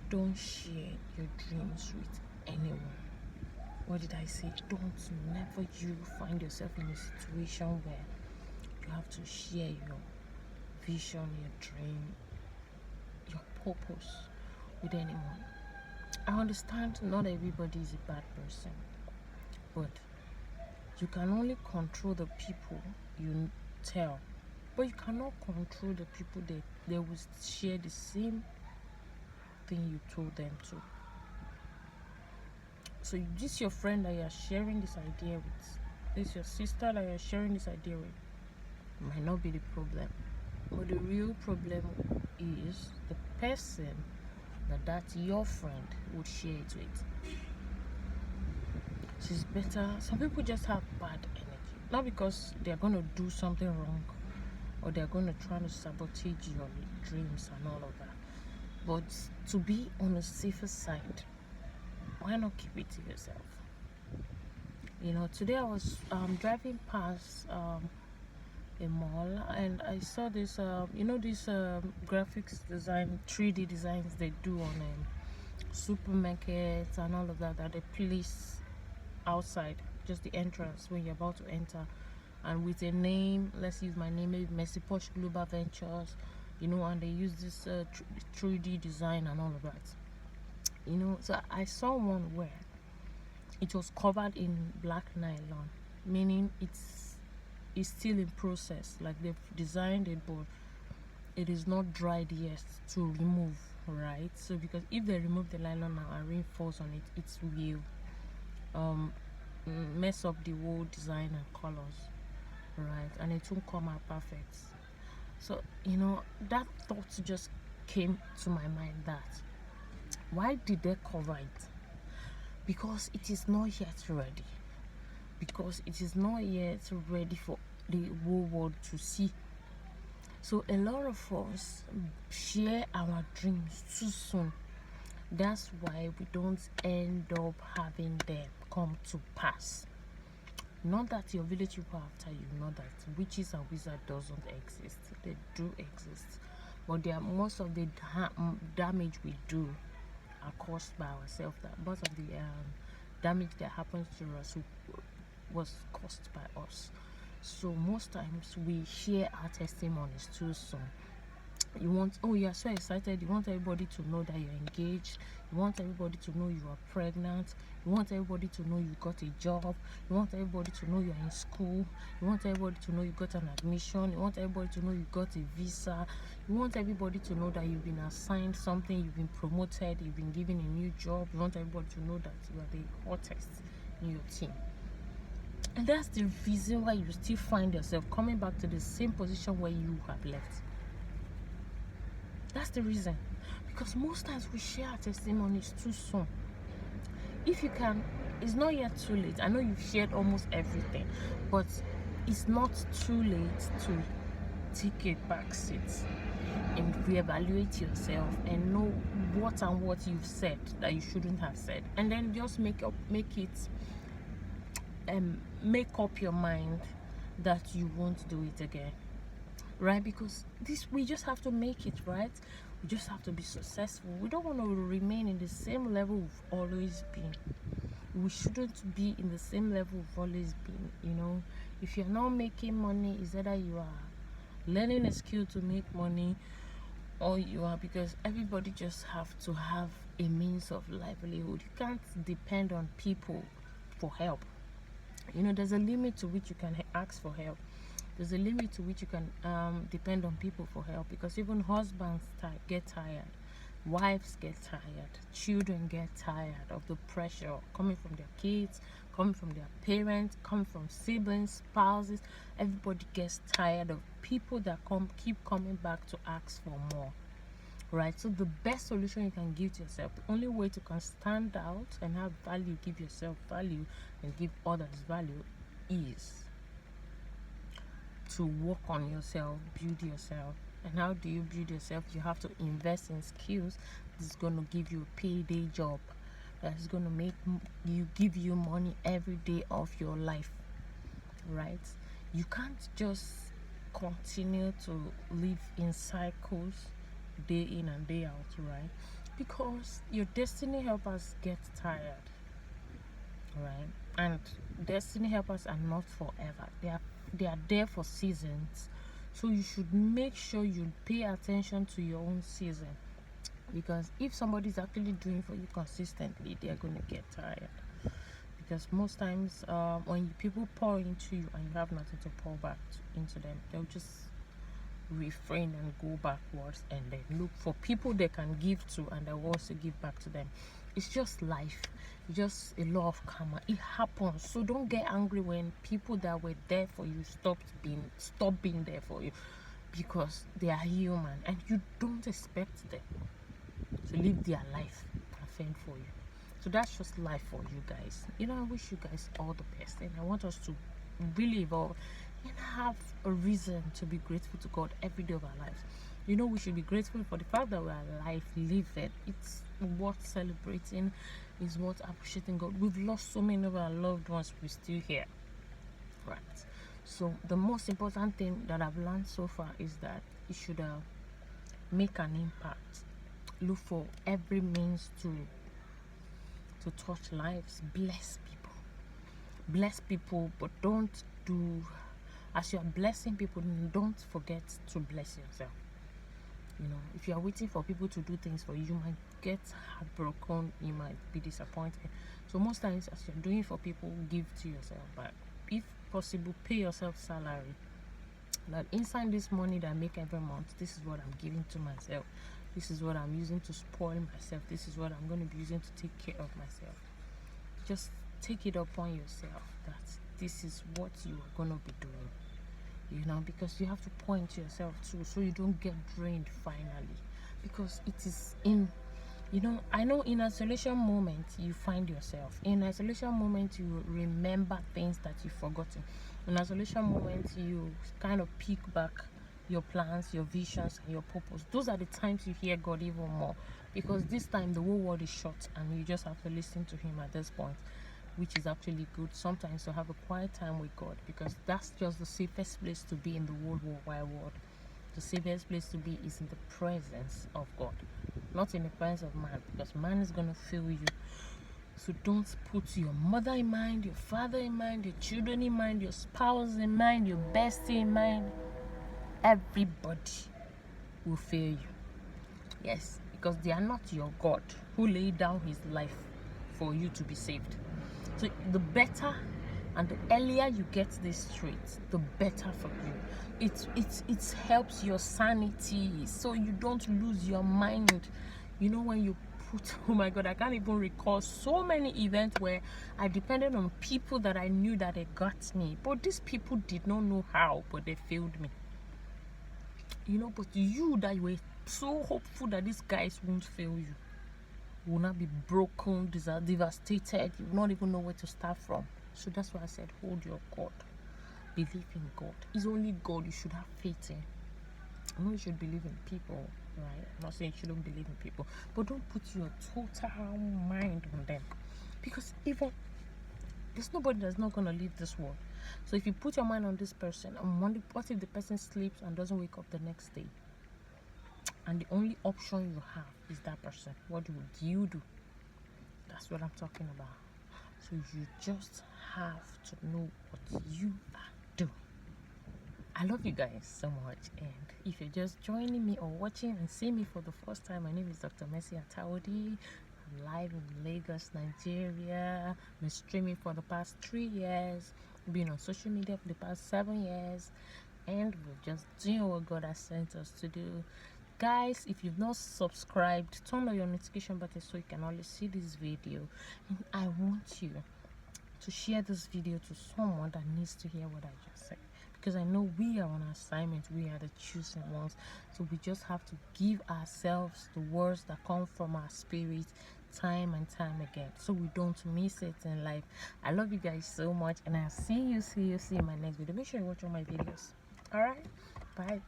don't share your dreams with anyone. What did I say? Don't never you find yourself in a situation where you have to share your vision, your dream, your purpose with anyone. I understand not everybody is a bad person, but you can only control the people you tell, but you cannot control the people that they will share the same thing you told them to. So this your friend that you're sharing this idea with, this your sister that you're sharing this idea with, might not be the problem, but the real problem is the person that your friend would share it with. So it's better. Some people just have bad energy, not because they're going to do something wrong or they're going to try to sabotage your dreams and all of that, but to be on the safer side, why not keep it to yourself? Today I was driving past a mall, and I saw this these graphics design, 3D designs they do on supermarkets and all of that they place outside, just the entrance when you're about to enter, and with a name, let's use my name, maybe Messi Posh Global Ventures, and they use this 3D design and all of that. So I saw one where it was covered in black nylon, meaning it's still in process, like they've designed it, but it is not dried yet to remove, right? So because if they remove the nylon now and reinforce on it, it will mess up the whole design and colors, right? And it won't come out perfect. So that thought just came to my mind, that why did they cover it? Because it is not yet ready, because it is not yet ready for the whole world to see. So a lot of us share our dreams too soon. That's why we don't end up having them come to pass. Not that your village people after you, not that witches and wizards doesn't exist. They do exist, but most of the damage we do are caused by ourselves. That most of the damage that happens to us was caused by us. So most times we share our testimonies too soon. You're so excited, you want everybody to know that you're engaged, you want everybody to know you are pregnant, you want everybody to know you got a job, you want everybody to know you're in school, you want everybody to know you got an admission, you want everybody to know you got a visa, you want everybody to know that you've been assigned something, you've been promoted, you've been given a new job, you want everybody to know that you are the hottest in your team. And that's the reason why you still find yourself coming back to the same position where you have left. That's the reason. Because most times we share our testimonies too soon. If you can, it's not yet too late. I know you've shared almost everything, but it's not too late to take a back seat and reevaluate yourself and know what and what you've said that you shouldn't have said, and then just make up your mind that you won't do it again, right? Because we just have to make it, right? We just have to be successful. We don't want to remain in the same level we've always been. We shouldn't be in the same level we've always been. If you're not making money, it's either you are learning a skill to make money, or you are, because everybody just have to have a means of livelihood. You can't depend on people for help. There's a limit to which you can ask for help. There's a limit to which you can depend on people for help, because even husbands get tired, wives get tired, children get tired of the pressure coming from their kids, coming from their parents, coming from siblings, spouses. Everybody gets tired of people that keep coming back to ask for more, right? So the best solution you can give to yourself, the only way to can stand out and have value, give yourself value and give others value, is to work on yourself, build yourself. And how do you build yourself? You have to invest in skills that's going to give you a payday job, that's going to give you money every day of your life, right? You can't just continue to live in cycles day in and day out, right? because your destiny helpers get tired, right? And destiny helpers are not forever. They are there for seasons. So you should make sure you pay attention to your own season, because if somebody's actually doing for you consistently, they're going to get tired. Because most times when people pour into you and you have nothing to pour back into them, they'll just refrain and go backwards, and then look for people they can give to, and they will also give back to them. It's just life. It's just a law of karma. It happens. So don't get angry when people that were there for you stop being there for you, because they are human and you don't expect them to live their life and fend for you. So that's just life for you guys. I wish you guys all the best, and I want us to really evolve and have a reason to be grateful to God every day of our lives. We should be grateful for the fact that we're alive, living. It's worth celebrating, it's worth appreciating God. We've lost so many of our loved ones, we're still here, right? So the most important thing that I've learned so far is that you should make an impact. Look for every means to touch lives, bless people, but don't do, as you are blessing people, don't forget to bless yourself. If you are waiting for people to do things for you, you might get heartbroken, you might be disappointed. So most times, as you're doing for people, give to yourself. But if possible, pay yourself salary. That inside this money that I make every month, this is what I'm giving to myself. This is what I'm using to spoil myself. This is what I'm going to be using to take care of myself. Just take it upon yourself that this is what you are going to be doing. Because you have to point to yourself too, so you don't get drained finally. Because it is I know in isolation moment you find yourself. In isolation moment you remember things that you've forgotten. In isolation moment you kind of pick back your plans, your visions, and your purpose. Those are the times you hear God even more, because this time the whole world is shut and you just have to listen to him at this point, which is actually good sometimes to have a quiet time with God, because that's just the safest place to be in the whole wide world. The safest place to be is in the presence of God, not in the presence of man, because man is going to fail you. So don't put your mother in mind, your father in mind, your children in mind, your spouse in mind, your bestie in mind. Everybody will fail you. Yes, because they are not your God who laid down his life for you to be saved. So the better and the earlier you get this straight, the better for you. It helps your sanity, so you don't lose your mind. When you put, oh my God, I can't even recall so many events where I depended on people that I knew that they got me, but these people did not know how, but they failed me. But you that you were so hopeful that these guys won't fail you, will not be broken, devastated. You will not even know where to start from. So that's why I said, hold your God. Believe in God. It's only God you should have faith in. I know you should believe in people, right? I'm not saying you shouldn't believe in people, but don't put your total mind on them, because even there's nobody that's not going to leave this world. So if you put your mind on this person, and what if the person sleeps and doesn't wake up the next day, and the only option you have is that person? What would you do? That's what I'm talking about. So you just have to know what you are doing. I love you guys so much, and if you're just joining me or watching and seeing me for the first time, my name is Dr. Mercy Atawodi. I'm live in Lagos, Nigeria. I've been streaming for the past 3 years, been on social media for the past 7 years, and we're just doing what God has sent us to do. Guys, if you've not subscribed, turn on your notification button so you can always see this video. And I want you to share this video to someone that needs to hear what I just said, because I know we are on assignment. We are the chosen ones, so we just have to give ourselves the words that come from our spirit time and time again, so we don't miss it in life. I love you guys so much, and I'll see you in my next video. Make sure you watch all my videos. All right, bye.